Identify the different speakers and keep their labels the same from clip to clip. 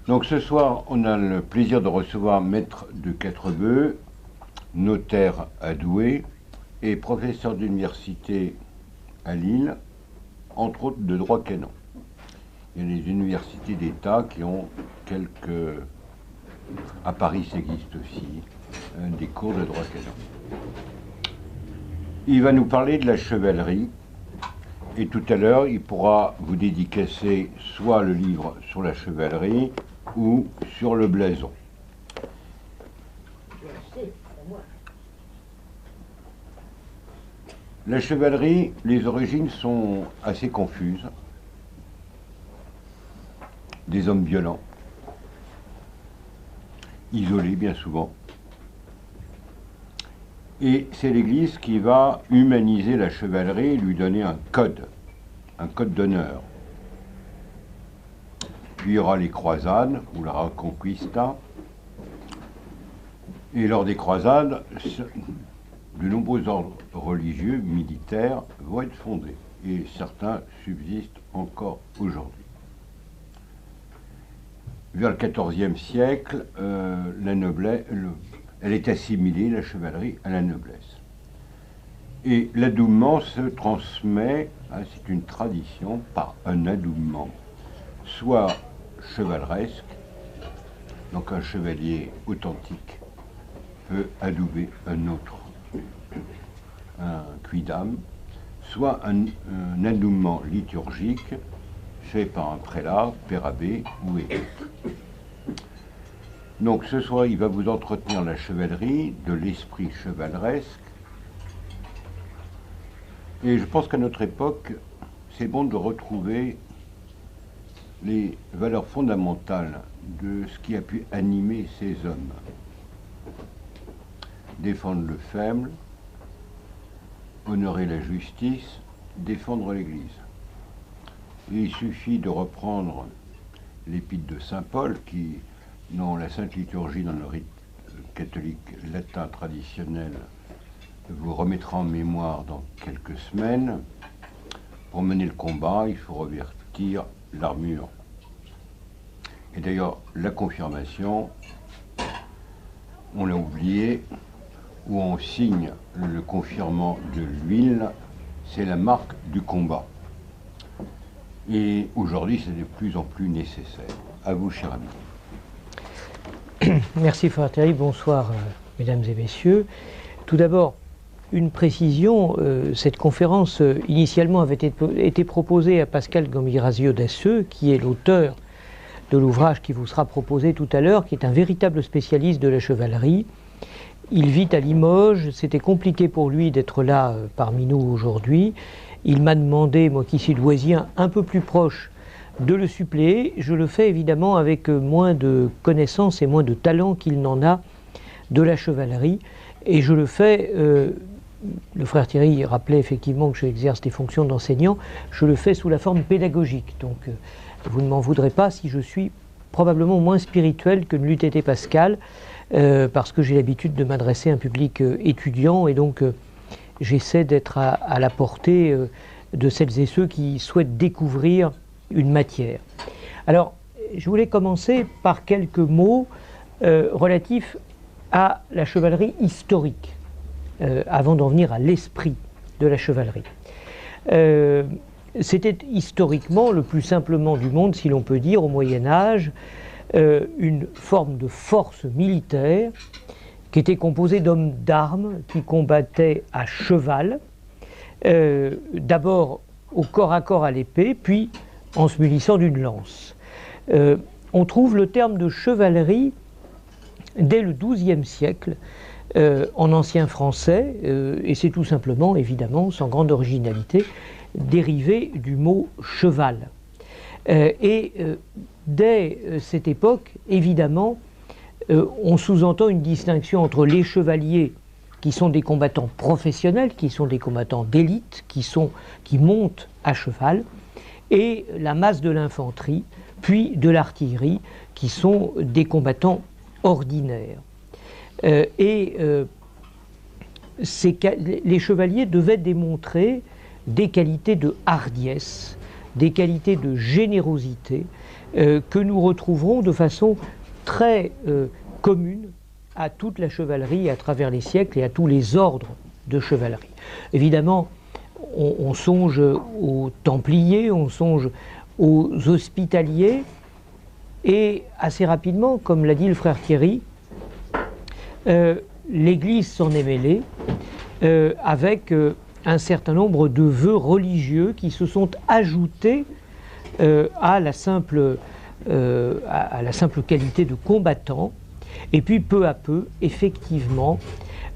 Speaker 1: Donc ce soir, on a le plaisir de recevoir Maître de Quatrebeu, notaire à Douai et professeur d'université à Lille, entre autres de droit canon. Il y a des universités d'État qui ont quelques... À Paris, ça existe aussi, des cours de droit canon. Il va nous parler de la chevalerie. Et tout à l'heure, il pourra vous dédicacer soit le livre sur la chevalerie ou sur le blason. La chevalerie, les origines sont assez confuses. Des hommes violents, isolés bien souvent. Et c'est l'Église qui va humaniser la chevalerie et lui donner un code d'honneur. Puis il y aura les croisades, ou la Reconquista. Et lors des croisades, de nombreux ordres religieux, militaires, vont être fondés. Et certains subsistent encore aujourd'hui. Vers le XIVe siècle, la noblesse... Elle est assimilée, la chevalerie, à la noblesse. Et l'adoubement se transmet, c'est une tradition, par un adoubement, soit chevaleresque, donc un chevalier authentique peut adouber un autre, un quidam, soit un adoubement liturgique fait par un prélat, père abbé ou évêque. Donc ce soir, il va vous entretenir la chevalerie, de l'esprit chevaleresque. Et je pense qu'à notre époque, c'est bon de retrouver les valeurs fondamentales de ce qui a pu animer ces hommes. Défendre le faible, honorer la justice, défendre l'Église. Et il suffit de reprendre l'épître de Saint Paul qui... dans la Sainte Liturgie, dans le rite catholique latin traditionnel, vous remettra en mémoire dans quelques semaines. Pour mener le combat, il faut revêtir l'armure. Et d'ailleurs, la confirmation, on l'a oublié, où on signe le confirmant de l'huile, c'est la marque du combat. Et aujourd'hui, c'est de plus en plus nécessaire. À vous, cher ami.
Speaker 2: Merci Frère Thierry, bonsoir mesdames et messieurs. Tout d'abord, une précision, cette conférence initialement avait été proposée à Pascal Gambirasio Dasseux, qui est l'auteur de l'ouvrage qui vous sera proposé tout à l'heure, qui est un véritable spécialiste de la chevalerie. Il vit à Limoges, c'était compliqué pour lui d'être là parmi nous aujourd'hui. Il m'a demandé, moi qui suis douaisien, un peu plus proche, de le suppléer. Je le fais évidemment avec moins de connaissances et moins de talent qu'il n'en a de la chevalerie. Et je le fais, le frère Thierry rappelait effectivement que j'exerce des fonctions d'enseignant, je le fais sous la forme pédagogique. Donc vous ne m'en voudrez pas si je suis probablement moins spirituel que ne l'eût été Pascal, parce que j'ai l'habitude de m'adresser à un public étudiant et donc j'essaie d'être à la portée de celles et ceux qui souhaitent découvrir une matière. Alors, je voulais commencer par quelques mots relatifs à la chevalerie historique, avant d'en venir à l'esprit de la chevalerie. C'était historiquement, le plus simplement du monde, si l'on peut dire, au Moyen-Âge, une forme de force militaire qui était composée d'hommes d'armes qui combattaient à cheval, d'abord au corps à corps à l'épée, puis en se munissant d'une lance. On trouve le terme de chevalerie dès le XIIe siècle en ancien français, et c'est tout simplement, évidemment, sans grande originalité, dérivé du mot cheval. Dès cette époque, évidemment, on sous-entend une distinction entre les chevaliers qui sont des combattants professionnels, qui sont des combattants d'élite, qui montent à cheval, et la masse de l'infanterie, puis de l'artillerie, qui sont des combattants ordinaires. Les chevaliers devaient démontrer des qualités de hardiesse, des qualités de générosité que nous retrouverons de façon très commune à toute la chevalerie à travers les siècles et à tous les ordres de chevalerie. Évidemment, on songe aux Templiers, on songe aux Hospitaliers, et assez rapidement, comme l'a dit le frère Thierry, l'Église s'en est mêlée avec un certain nombre de vœux religieux qui se sont ajoutés à la simple qualité de combattant. Et puis peu à peu, effectivement,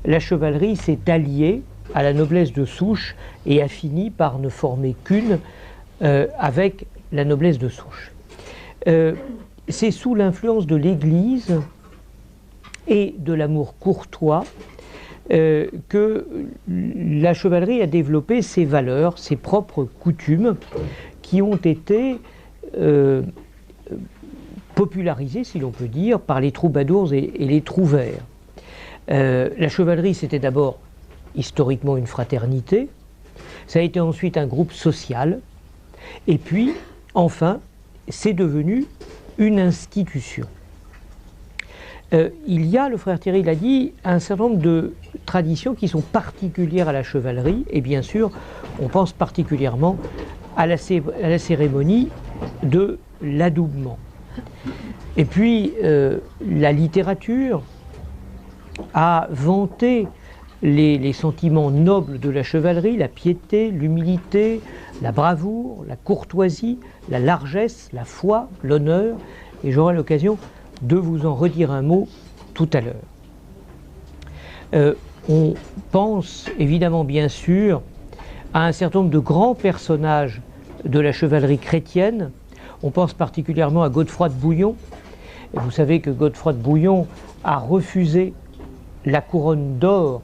Speaker 2: la chevalerie s'est alliée à la noblesse de souche et a fini par ne former qu'une avec la noblesse de souche. C'est sous l'influence de l'Église et de l'amour courtois que la chevalerie a développé ses valeurs, ses propres coutumes, qui ont été popularisées, si l'on peut dire, par les troubadours et les trouvères. La chevalerie, c'était d'abord historiquement une fraternité, ça a été ensuite un groupe social, et puis, enfin, c'est devenu une institution. Il y a, le frère Thierry l'a dit, un certain nombre de traditions qui sont particulières à la chevalerie, et bien sûr, on pense particulièrement à la cérémonie de l'adoubement. Et puis, la littérature a vanté les sentiments nobles de la chevalerie, la piété, l'humilité, la bravoure, la courtoisie, la largesse, la foi, l'honneur, et j'aurai l'occasion de vous en redire un mot tout à l'heure. On pense évidemment bien sûr à un certain nombre de grands personnages de la chevalerie chrétienne. On pense particulièrement à Godefroy de Bouillon. Et vous savez que Godefroy de Bouillon a refusé la couronne d'or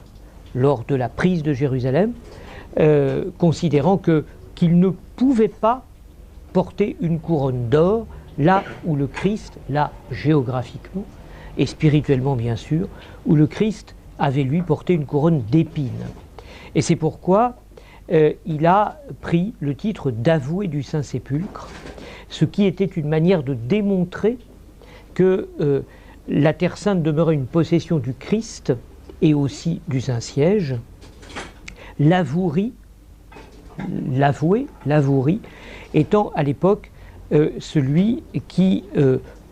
Speaker 2: lors de la prise de Jérusalem, considérant qu'il ne pouvait pas porter une couronne d'or là où le Christ, là géographiquement et spirituellement bien sûr, où le Christ avait lui porté une couronne d'épines. Et c'est pourquoi il a pris le titre d'avoué du Saint-Sépulcre, ce qui était une manière de démontrer que la Terre Sainte demeurait une possession du Christ et aussi du Saint-Siège. L'avouerie, l'avouerie étant à l'époque celui qui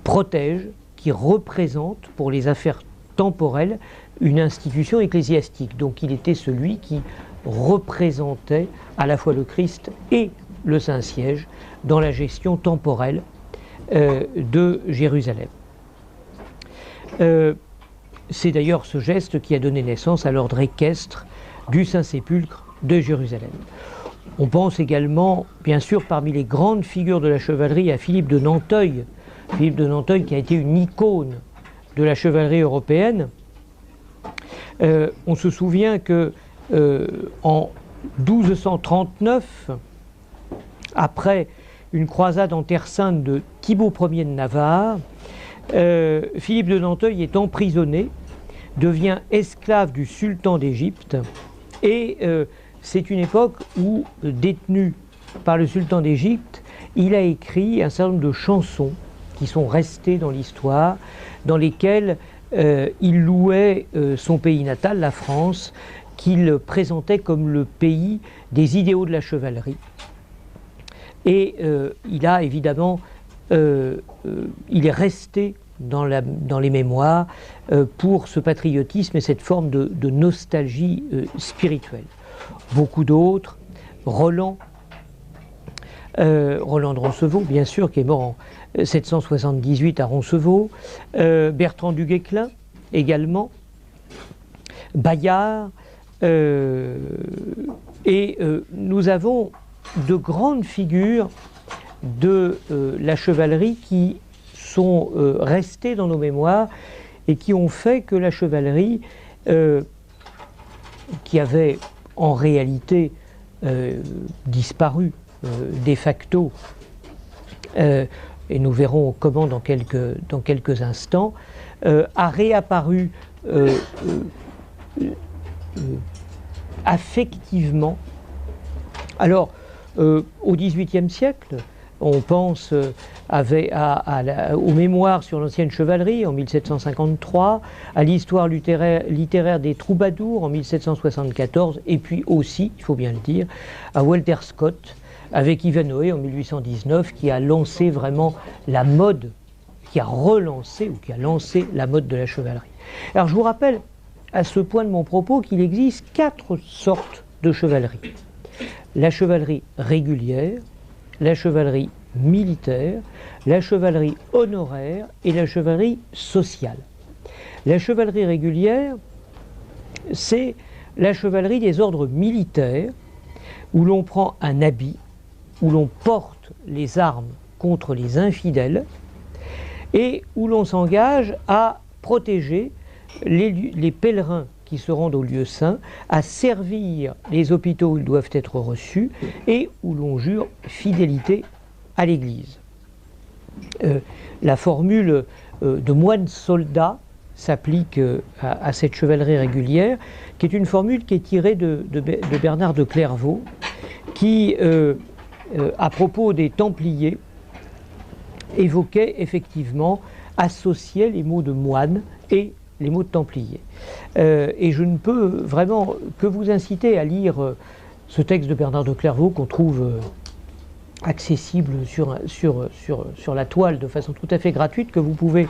Speaker 2: protège, qui représente pour les affaires temporelles une institution ecclésiastique. Donc il était celui qui représentait à la fois le Christ et le Saint-Siège dans la gestion temporelle de Jérusalem. C'est d'ailleurs ce geste qui a donné naissance à l'ordre équestre du Saint-Sépulcre de Jérusalem. On pense également, bien sûr, parmi les grandes figures de la chevalerie, à Philippe de Nanteuil. Philippe de Nanteuil qui a été une icône de la chevalerie européenne. On se souvient que en 1239, après une croisade en Terre Sainte de Thibaut Ier de Navarre, Philippe de Nanteuil est emprisonné, devient esclave du sultan d'Égypte, et c'est une époque où, détenu par le sultan d'Égypte, il a écrit un certain nombre de chansons qui sont restées dans l'histoire, dans lesquelles il louait son pays natal, la France, qu'il présentait comme le pays des idéaux de la chevalerie. Et il a évidemment, il est resté dans les mémoires pour ce patriotisme et cette forme de nostalgie spirituelle. Beaucoup d'autres, Roland de Roncevaux, bien sûr, qui est mort en 778 à Roncevaux, Bertrand du Guesclin également, Bayard, et nous avons de grandes figures de la chevalerie qui sont restées dans nos mémoires et qui ont fait que la chevalerie, qui avait en réalité disparu de facto, et nous verrons comment dans quelques instants, a réapparu affectivement. Alors, Au XVIIIe siècle, on pense aux mémoires sur l'ancienne chevalerie en 1753, à l'histoire littéraire des troubadours en 1774, et puis aussi, il faut bien le dire, à Walter Scott avec Ivanhoe en 1819, qui a lancé vraiment la mode, qui a relancé ou qui a lancé la mode de la chevalerie. Alors je vous rappelle à ce point de mon propos qu'il existe 4 sortes de chevalerie. La chevalerie régulière, la chevalerie militaire, la chevalerie honoraire et la chevalerie sociale. La chevalerie régulière, c'est la chevalerie des ordres militaires, où l'on prend un habit, où l'on porte les armes contre les infidèles, et où l'on s'engage à protéger les pèlerins qui se rendent au lieu saint, à servir les hôpitaux où ils doivent être reçus, et où l'on jure fidélité à l'Église. La formule de moine-soldat s'applique à cette chevalerie régulière, qui est une formule qui est tirée de Bernard de Clairvaux, qui, à propos des Templiers, évoquait effectivement, associait les mots de moine et les mots de Templier. Et je ne peux vraiment que vous inciter à lire ce texte de Bernard de Clairvaux qu'on trouve accessible sur la toile de façon tout à fait gratuite, que vous pouvez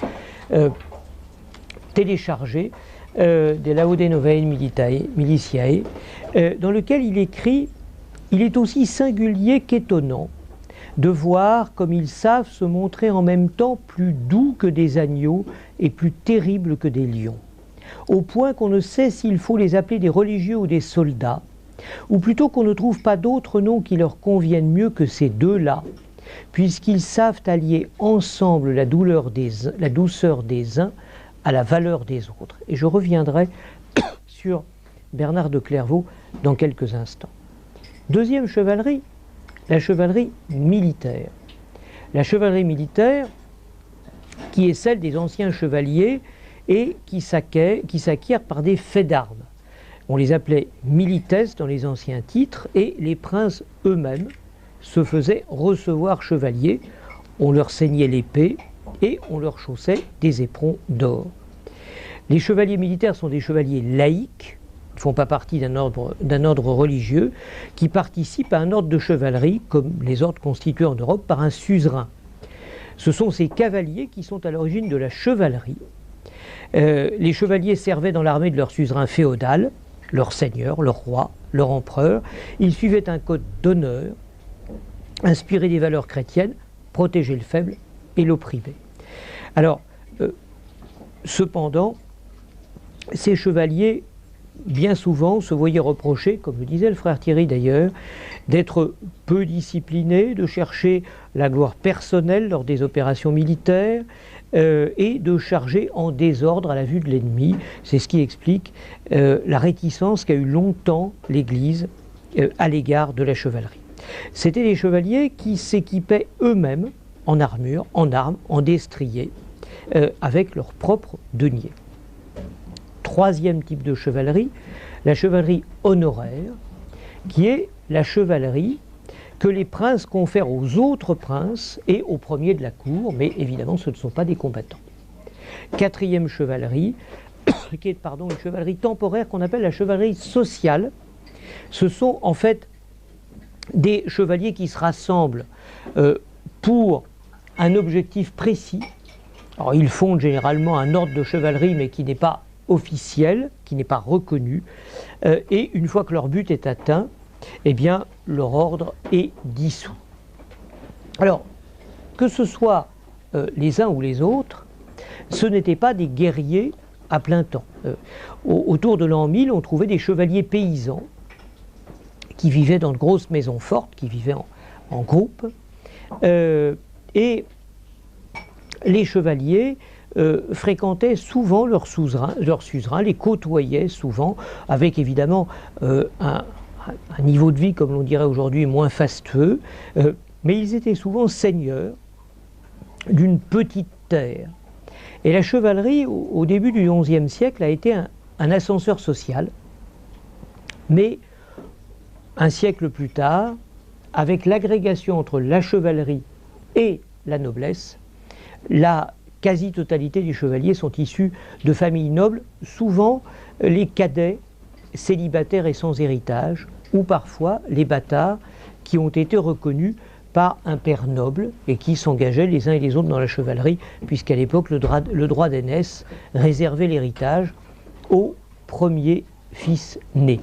Speaker 2: télécharger, de Laude Novae Militiae, dans lequel il écrit « Il est aussi singulier qu'étonnant de voir comme ils savent se montrer en même temps plus doux que des agneaux et plus terribles que des lions, au point qu'on ne sait s'il faut les appeler des religieux ou des soldats, ou plutôt qu'on ne trouve pas d'autres noms qui leur conviennent mieux que ces deux-là, puisqu'ils savent allier ensemble la douceur des uns à la valeur des autres. » Et je reviendrai sur Bernard de Clairvaux dans quelques instants. Deuxième chevalerie, la chevalerie militaire. La chevalerie militaire, qui est celle des anciens chevaliers et qui s'acquiert par des faits d'armes. On les appelait milites dans les anciens titres, et les princes eux-mêmes se faisaient recevoir chevaliers. On leur ceignait l'épée et on leur chaussait des éperons d'or. Les chevaliers militaires sont des chevaliers laïques, ne font pas partie d'un ordre religieux, qui participent à un ordre de chevalerie, comme les ordres constitués en Europe par un suzerain. Ce sont ces cavaliers qui sont à l'origine de la chevalerie. Les chevaliers servaient dans l'armée de leur suzerain féodal, leur seigneur, leur roi, leur empereur. Ils suivaient un code d'honneur, inspiré des valeurs chrétiennes, protéger le faible et l'opprimé. Alors, cependant, ces chevaliers, bien souvent, se voyaient reprocher, comme le disait le frère Thierry d'ailleurs, d'être peu disciplinés, de chercher la gloire personnelle lors des opérations militaires et de charger en désordre à la vue de l'ennemi. C'est ce qui explique la réticence qu'a eu longtemps l'Église à l'égard de la chevalerie. C'étaient des chevaliers qui s'équipaient eux-mêmes en armure, en armes, en destriers, avec leur propre denier. Troisième type de chevalerie, la chevalerie honoraire, qui est la chevalerie que les princes confèrent aux autres princes et aux premiers de la cour, mais évidemment ce ne sont pas des combattants. Quatrième chevalerie, qui est une chevalerie temporaire qu'on appelle la chevalerie sociale. Ce sont en fait des chevaliers qui se rassemblent pour un objectif précis. Alors ils fondent généralement un ordre de chevalerie, mais qui n'est pas officiel, qui n'est pas reconnu, et une fois que leur but est atteint, eh bien leur ordre est dissous. Alors, que ce soit les uns ou les autres, ce n'étaient pas des guerriers à plein temps. Autour de l'an 1000, on trouvait des chevaliers paysans qui vivaient dans de grosses maisons fortes, qui vivaient en groupe, et les chevaliers fréquentaient souvent leurs suzerains, les côtoyaient souvent, avec évidemment un niveau de vie, comme l'on dirait aujourd'hui, moins fastueux, mais ils étaient souvent seigneurs d'une petite terre. Et la chevalerie, au début du XIe siècle, a été un ascenseur social, mais un siècle plus tard, avec l'agrégation entre la chevalerie et la noblesse, la quasi-totalité des chevaliers sont issus de familles nobles, souvent les cadets célibataires et sans héritage, ou parfois les bâtards qui ont été reconnus par un père noble et qui s'engageaient les uns et les autres dans la chevalerie, puisqu'à l'époque le droit d'aînesse réservait l'héritage au premier fils né.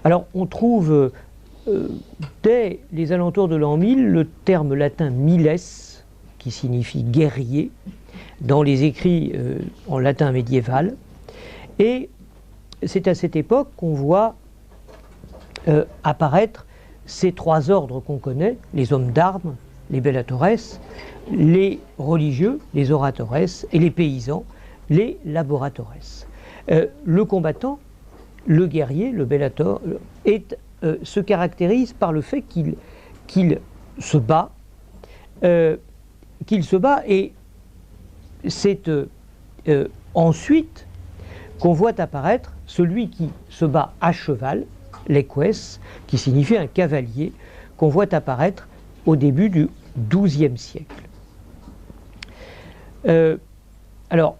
Speaker 2: Alors on trouve dès les alentours de l'an 1000 le terme latin miles, qui signifie guerrier, dans les écrits en latin médiéval, et c'est à cette époque qu'on voit apparaître ces trois ordres qu'on connaît, les hommes d'armes, les bellatores, les religieux, les oratores, et les paysans, les laboratores. Le combattant, le guerrier, le bellator, se caractérise par le fait qu'il se bat, et c'est ensuite qu'on voit apparaître celui qui se bat à cheval, l'eques, qui signifie un cavalier, qu'on voit apparaître au début du XIIe siècle. Alors,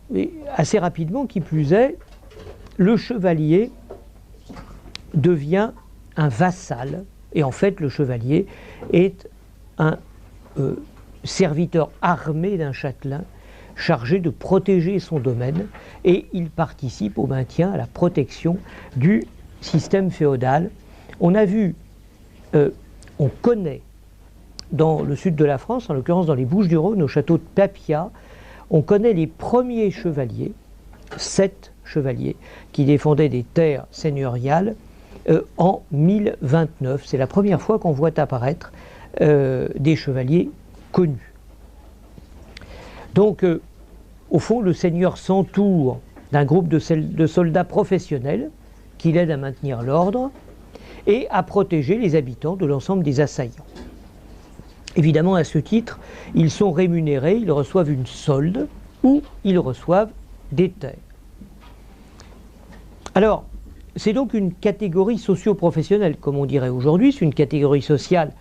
Speaker 2: assez rapidement, qui plus est, le chevalier devient un vassal, et en fait le chevalier est un serviteur armé d'un châtelain chargé de protéger son domaine, et il participe au maintien, à la protection du système féodal. On a vu, on connaît dans le sud de la France, en l'occurrence dans les Bouches-du-Rhône, au château de Papia, on connaît les premiers chevaliers, 7 chevaliers, qui défendaient des terres seigneuriales en 1029. C'est la première fois qu'on voit apparaître des chevaliers connus. Donc, au fond, le seigneur s'entoure d'un groupe de soldats professionnels qui l'aident à maintenir l'ordre et à protéger les habitants de l'ensemble des assaillants. Évidemment, à ce titre, ils sont rémunérés, ils reçoivent une solde ou ils reçoivent des terres. Alors, c'est donc une catégorie socio-professionnelle, comme on dirait aujourd'hui, c'est une catégorie sociale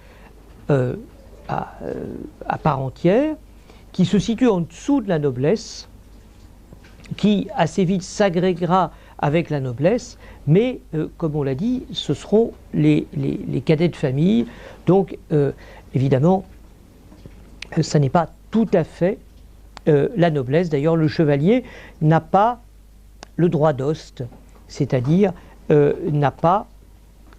Speaker 2: à part entière, qui se situe en dessous de la noblesse, qui assez vite s'agrégera avec la noblesse, mais comme on l'a dit, ce seront les cadets de famille, donc évidemment, ça n'est pas tout à fait la noblesse. D'ailleurs, le chevalier n'a pas le droit d'ost, c'est-à-dire n'a pas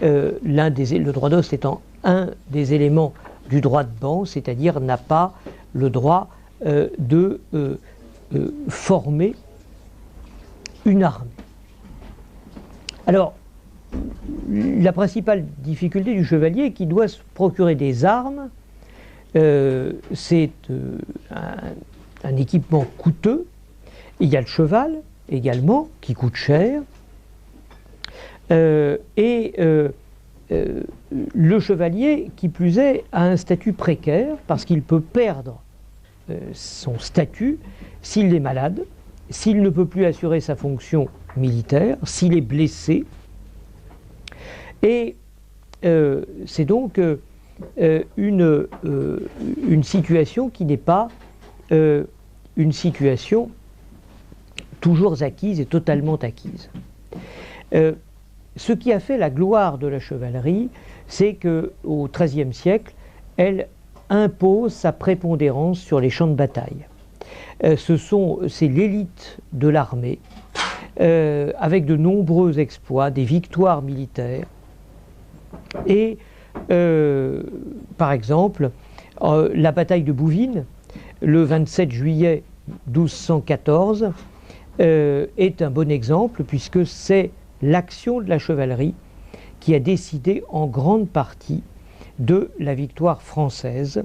Speaker 2: le droit d'ost étant un des éléments du droit de ban, c'est-à-dire n'a pas le droit de former une armée. Alors, la principale difficulté du chevalier qui doit se procurer des armes, c'est un équipement coûteux. Il y a le cheval également qui coûte cher. Le chevalier, qui plus est, a un statut précaire parce qu'il peut perdre son statut s'il est malade, s'il ne peut plus assurer sa fonction militaire, s'il est blessé. Et c'est donc une situation qui n'est pas une situation toujours acquise et totalement acquise. Ce qui a fait la gloire de la chevalerie, c'est qu'au XIIIe siècle, elle impose sa prépondérance sur les champs de bataille. C'est l'élite de l'armée, avec de nombreux exploits, des victoires militaires. Et par exemple, la bataille de Bouvines, le 27 juillet 1214, est un bon exemple, puisque c'est l'action de la chevalerie qui a décidé en grande partie de la victoire française.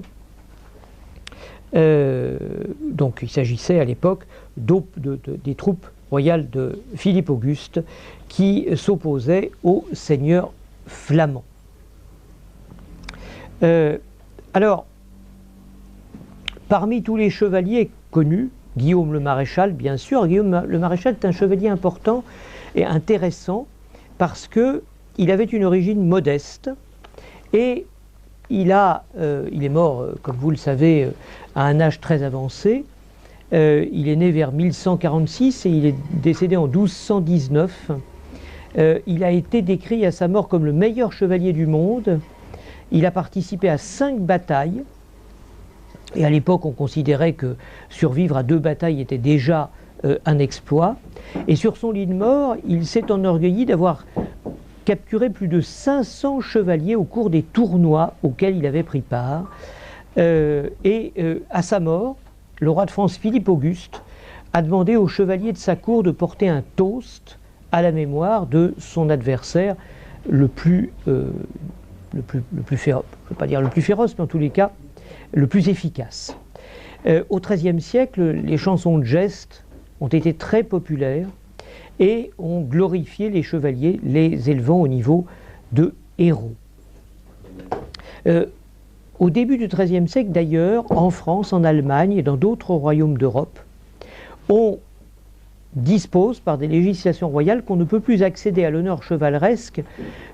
Speaker 2: Donc il s'agissait à l'époque des troupes royales de Philippe Auguste qui s'opposaient aux seigneurs flamands. Alors, parmi tous les chevaliers connus, Guillaume le Maréchal, bien sûr, Guillaume le Maréchal est un chevalier important et intéressant parce qu'il avait une origine modeste Et il est mort, comme vous le savez, à un âge très avancé. Il est né vers 1146 et il est décédé en 1219. Il a été décrit à sa mort comme le meilleur chevalier du monde. Il a participé à 5 batailles. Et à l'époque, on considérait que survivre à 2 batailles était déjà un exploit. Et sur son lit de mort, il s'est enorgueilli d'avoir capturé plus de 500 chevaliers au cours des tournois auxquels il avait pris part. À sa mort, le roi de France Philippe Auguste a demandé aux chevaliers de sa cour de porter un toast à la mémoire de son adversaire le plus féroce, je ne veux pas dire le plus féroce, mais en tous les cas le plus efficace. Au XIIIe siècle, les chansons de geste ont été très populaires et ont glorifié les chevaliers, les élevant au niveau de héros. Au début du XIIIe siècle, d'ailleurs, en France, en Allemagne et dans d'autres royaumes d'Europe, on dispose par des législations royales qu'on ne peut plus accéder à l'honneur chevaleresque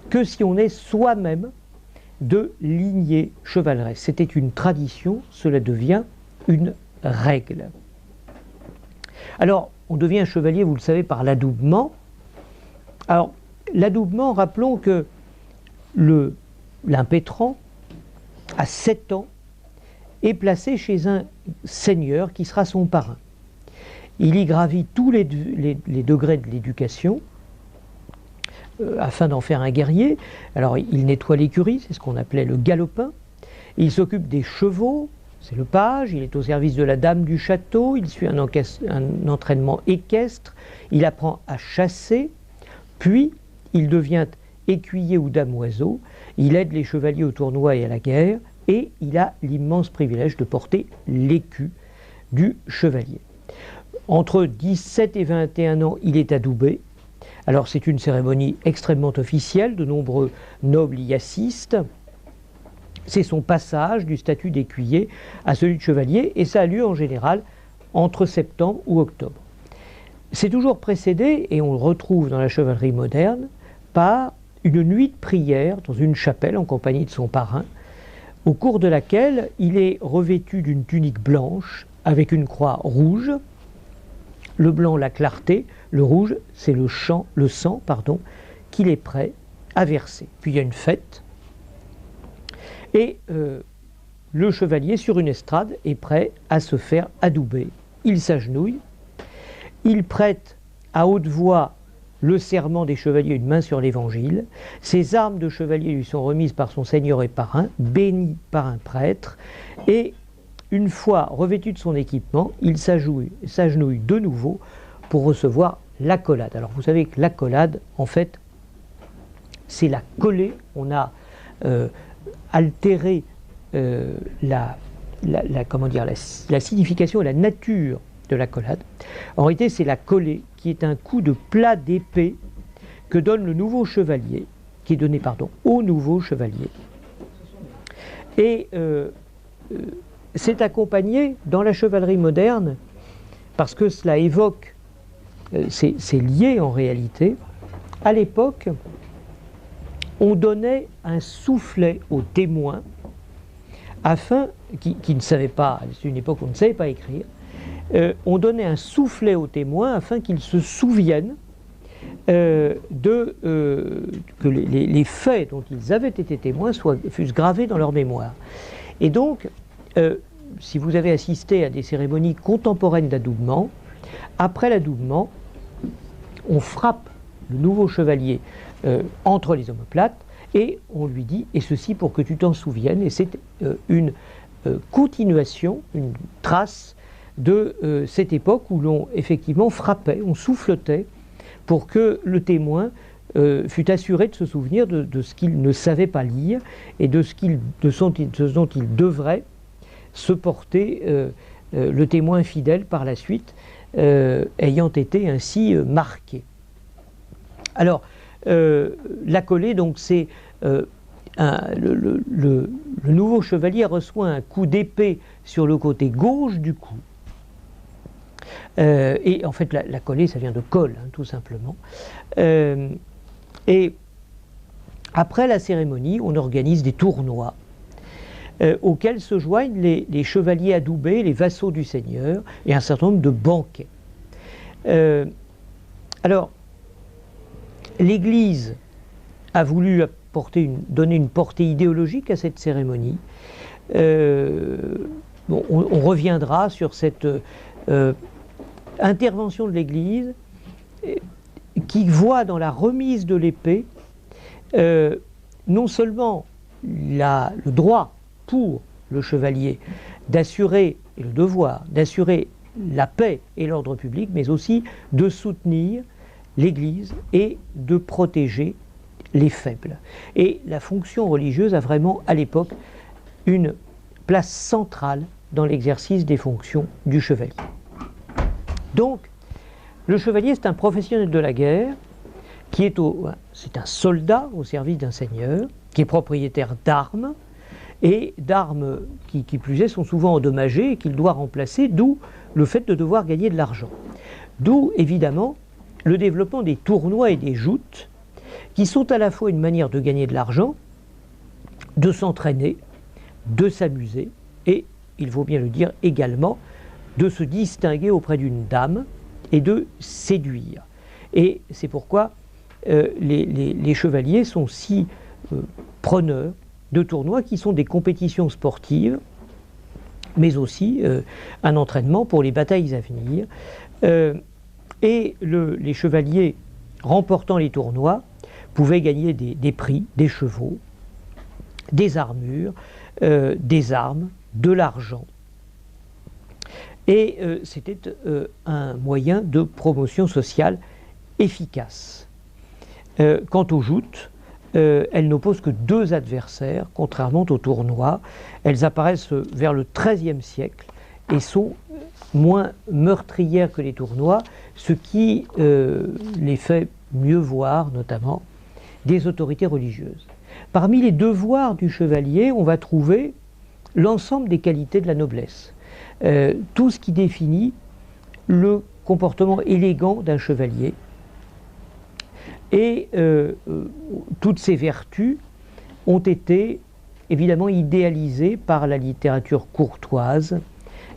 Speaker 2: que si on est soi-même de lignée chevaleresque. C'était une tradition, cela devient une règle. Alors, on devient chevalier, vous le savez, par l'adoubement. Alors, l'adoubement, rappelons que l'impétrant, à 7 ans, est placé chez un seigneur qui sera son parrain. Il y gravit tous les degrés de l'éducation afin d'en faire un guerrier. Alors il nettoie l'écurie, c'est ce qu'on appelait le galopin. Il s'occupe des chevaux, c'est le page. Il est au service de la dame du château. Il suit un entraînement équestre. Il apprend à chasser. Puis il devient écuyer ou damoiseau. Il aide les chevaliers au tournoi et à la guerre. Et il a l'immense privilège de porter l'écu du chevalier. Entre 17 et 21 ans, il est adoubé. Alors c'est une cérémonie extrêmement officielle, de nombreux nobles y assistent. C'est son passage du statut d'écuyer à celui de chevalier, et ça a lieu en général entre septembre ou octobre. C'est toujours précédé, et on le retrouve dans la chevalerie moderne, par une nuit de prière dans une chapelle en compagnie de son parrain, au cours de laquelle il est revêtu d'une tunique blanche avec une croix rouge. Le blanc, la clarté, le rouge, c'est le sang, qu'il est prêt à verser. Puis il y a une fête, et le chevalier, sur une estrade, est prêt à se faire adouber. Il s'agenouille, il prête à haute voix le serment des chevaliers, une main sur l'évangile. Ses armes de chevalier lui sont remises par son seigneur et parrain, bénies par un prêtre, et une fois revêtu de son équipement, il s'agenouille de nouveau pour recevoir l'accolade. Alors vous savez que l'accolade, en fait, c'est la collée. On a altéré la signification et la nature de l'accolade. En réalité, c'est la collée qui est un coup de plat d'épée que donne le nouveau chevalier, qui est donné, au nouveau chevalier. Et c'est accompagné dans la chevalerie moderne, parce que cela évoque, c'est lié en réalité. À l'époque, on donnait un soufflet aux témoins, afin, qui ne savaient pas, c'est une époque où on ne savait pas écrire, on donnait un soufflet aux témoins afin qu'ils se souviennent que les faits dont ils avaient été témoins fussent gravés dans leur mémoire. Et donc, si vous avez assisté à des cérémonies contemporaines d'adoubement, après l'adoubement, on frappe le nouveau chevalier entre les omoplates et on lui dit « et ceci pour que tu t'en souviennes ». Et c'est une continuation, une trace de cette époque où l'on effectivement frappait, on souffletait pour que le témoin fût assuré de se souvenir de ce qu'il ne savait pas lire et de ce dont il devrait se porter le témoin fidèle par la suite, ayant été ainsi marqué. Alors, l'accolé, donc, c'est le nouveau chevalier reçoit un coup d'épée sur le côté gauche du cou. Et en fait, l'accolé, ça vient de colle, hein, tout simplement. Et Après la cérémonie, on organise des tournois auxquels se joignent les chevaliers adoubés, les vassaux du seigneur, et un certain nombre de banquets. Alors, l'Église a voulu donner une portée idéologique à cette cérémonie. Bon, on reviendra sur cette intervention de l'Église qui voit dans la remise de l'épée non seulement le droit pour le chevalier d'assurer, et le devoir d'assurer la paix et l'ordre public, mais aussi de soutenir l'Église et de protéger les faibles. Et la fonction religieuse a vraiment, à l'époque, une place centrale dans l'exercice des fonctions du chevalier. Donc, le chevalier, c'est un professionnel de la guerre, c'est un soldat au service d'un seigneur, qui est propriétaire d'armes, et d'armes qui plus est sont souvent endommagées et qu'il doit remplacer, d'où le fait de devoir gagner de l'argent. D'où, évidemment, le développement des tournois et des joutes, qui sont à la fois une manière de gagner de l'argent, de s'entraîner, de s'amuser, et, il faut bien le dire également, de se distinguer auprès d'une dame et de séduire. Et c'est pourquoi les chevaliers sont si preneurs de tournois qui sont des compétitions sportives, mais aussi un entraînement pour les batailles à venir. Et les chevaliers remportant les tournois pouvaient gagner des prix, des chevaux, des armures, des armes, de l'argent. Et c'était un moyen de promotion sociale efficace. Quant aux joutes, elles n'opposent que deux adversaires, contrairement aux tournois. Elles apparaissent vers le XIIIe siècle et sont moins meurtrières que les tournois, ce qui les fait mieux voir, notamment, des autorités religieuses. Parmi les devoirs du chevalier, on va trouver l'ensemble des qualités de la noblesse. Tout ce qui définit le comportement élégant d'un chevalier. Et toutes ces vertus ont été évidemment idéalisées par la littérature courtoise.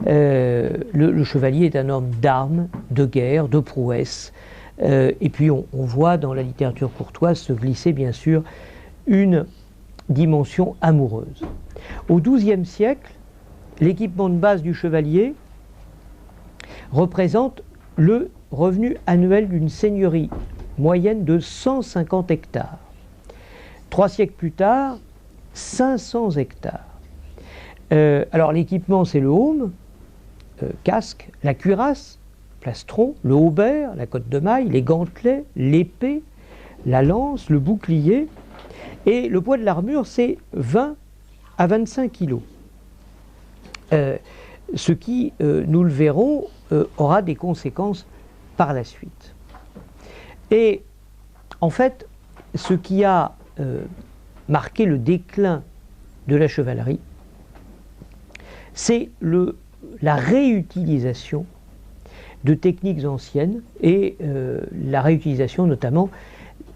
Speaker 2: Le chevalier est un homme d'armes, de guerre, de prouesse. Et puis on voit dans la littérature courtoise se glisser bien sûr une dimension amoureuse. Au XIIe siècle, l'équipement de base du chevalier représente le revenu annuel d'une seigneurie moyenne de 150 hectares. 3 siècles plus tard, 500 hectares. Alors l'équipement, c'est le haume, casque, la cuirasse, plastron, le haubert, la cotte de maille, les gantelets, l'épée, la lance, le bouclier. Et le poids de l'armure, c'est 20 à 25 kilos. Ce qui, nous le verrons, aura des conséquences par la suite. Et en fait, ce qui a marqué le déclin de la chevalerie, c'est la réutilisation de techniques anciennes et la réutilisation, notamment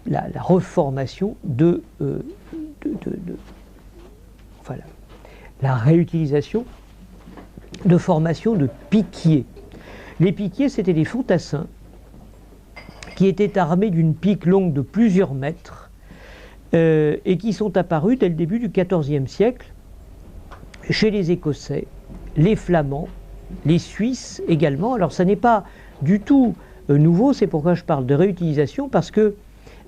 Speaker 2: la reformation la réutilisation de formation de piquiers. Les piquiers, c'était des fantassins qui étaient armés d'une pique longue de plusieurs mètres et qui sont apparus dès le début du XIVe siècle chez les Écossais, les Flamands, les Suisses également. Alors ça n'est pas du tout nouveau, c'est pourquoi je parle de réutilisation, parce que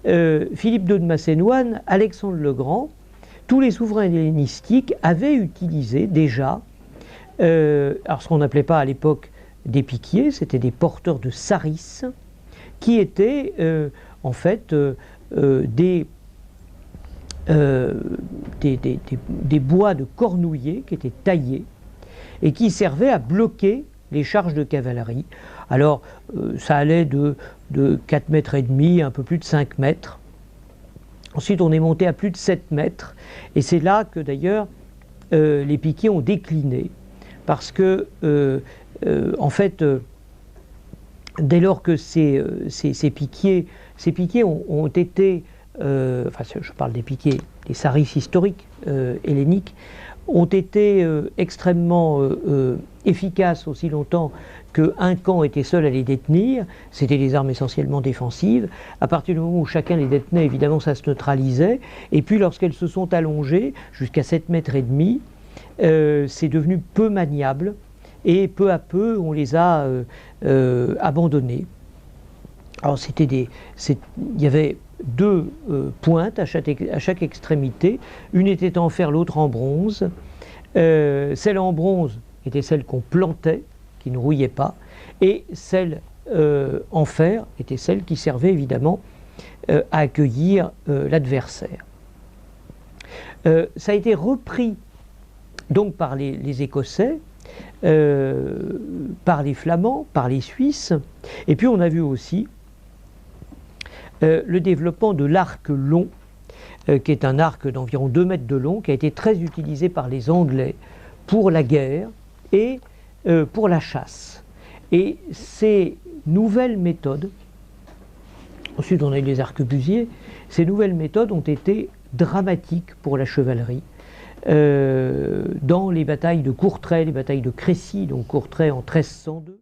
Speaker 2: Philippe II de Macédoine, Alexandre le Grand, tous les souverains hellénistiques avaient utilisé déjà, alors ce qu'on n'appelait pas à l'époque des piquiers, c'était des porteurs de saris, qui étaient en fait des bois de cornouiller qui étaient taillés et qui servaient à bloquer les charges de cavalerie. Alors ça allait de 4 mètres et demi, un peu plus de 5 mètres. Ensuite on est monté à plus de 7 mètres et c'est là que d'ailleurs les piquiers ont décliné parce que en fait dès lors que ces piquiers ont été je parle des piquets, des saris historiques helléniques, ont été extrêmement efficaces aussi longtemps qu'un camp était seul à les détenir. C'était des armes essentiellement défensives. À partir du moment où chacun les détenait, évidemment, ça se neutralisait. Et puis, lorsqu'elles se sont allongées jusqu'à 7,5 mètres, c'est devenu peu maniable. Et peu à peu, on les a abandonnés. Alors, il y avait deux pointes à chaque extrémité. Une était en fer, l'autre en bronze. Celle en bronze était celle qu'on plantait, qui ne rouillait pas, et celle en fer était celle qui servait évidemment à accueillir l'adversaire. Ça a été repris donc par les Écossais, par les Flamands, par les Suisses, et puis on a vu aussi le développement de l'arc long, qui est un arc d'environ 2 mètres de long, qui a été très utilisé par les Anglais pour la guerre et pour la chasse. Et ces nouvelles méthodes, ensuite on a eu les arquebusiers, ces nouvelles méthodes ont été dramatiques pour la chevalerie. Dans les batailles de Courtrai, les batailles de Crécy, donc Courtrai en 1302.